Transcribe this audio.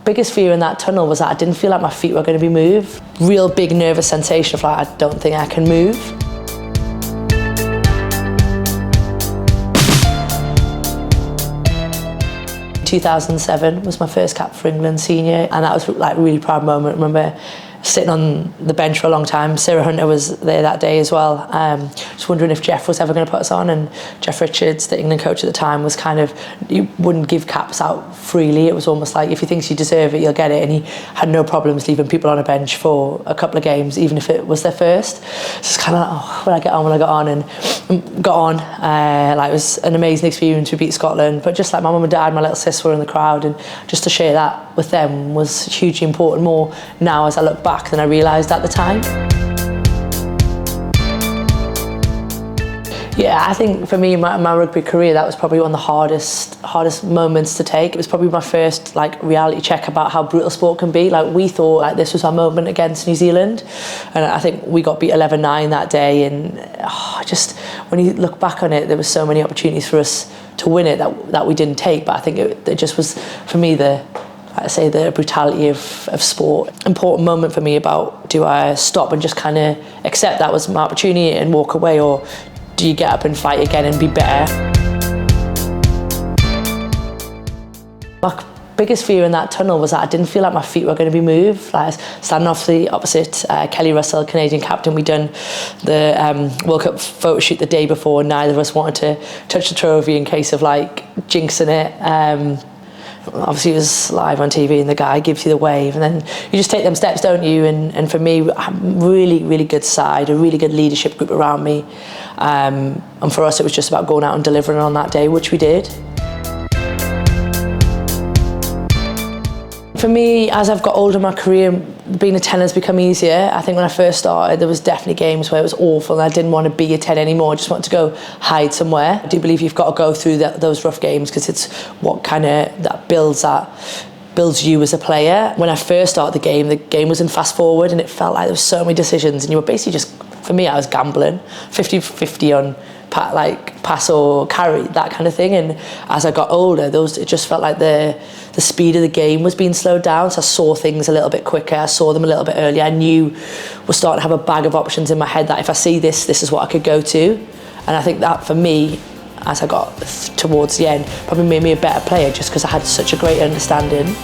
biggest fear in that tunnel was that I didn't feel like my feet were going to be moved. Real big nervous sensation of like, I don't think I can move. In 2007 was my first cap for England senior, and that was like a really proud moment. I remember sitting on the bench for a long time. Sarah Hunter was there that day as well. Just wondering if Jeff was ever going to put us on, and Jeff Richards, the England coach at the time, was kind of, he wouldn't give caps out freely. It was almost like if he thinks you deserve it, you'll get it, and he had no problems leaving people on a bench for a couple of games, even if it was their first. So it's kind of like, oh, will I get on, and got on. Like, it was an amazing experience. We beat Scotland, but just like my mum and dad, my little sis were in the crowd, and just to share that with them was hugely important, more now as I look back than I realised at the time. Yeah, I think for me, my rugby career, that was probably one of the hardest moments to take. It was probably my first like reality check about how brutal sport can be. Like, we thought like this was our moment against New Zealand, and I think we got beat 11-9 that day. And just when you look back on it, there were so many opportunities for us to win it that we didn't take. But I think it just was, for me, the brutality of sport. Important moment for me about, do I stop and just kind of accept that was my opportunity and walk away, or do you get up and fight again and be better? My biggest fear in that tunnel was that I didn't feel like my feet were going to be moved. Like, standing off the opposite Kelly Russell, Canadian captain, we'd done the World Cup photo shoot the day before, and neither of us wanted to touch the trophy in case of like jinxing it. Obviously it was live on TV and the guy gives you the wave, and then you just take them steps, don't you? And for me, really, really good side, a really good leadership group around me. And for us, it was just about going out and delivering on that day, which we did. For me, as I've got older in my career, being a 10 has become easier. I think when I first started, there was definitely games where it was awful and I didn't want to be a 10 anymore. I just wanted to go hide somewhere. I do believe you've got to go through those rough games, because it's what kind of that builds you as a player. When I first started the game was in fast forward, and it felt like there was so many decisions, and you were basically just, for me, I was gambling 50-50 on pass or carry, that kind of thing. And as I got older, it just felt like the speed of the game was being slowed down, so I saw things a little bit quicker, I saw them a little bit earlier. I knew we're starting to have a bag of options in my head that if I see this is what I could go to. And I think that for me, as I got towards the end, probably made me a better player, just because I had such a great understanding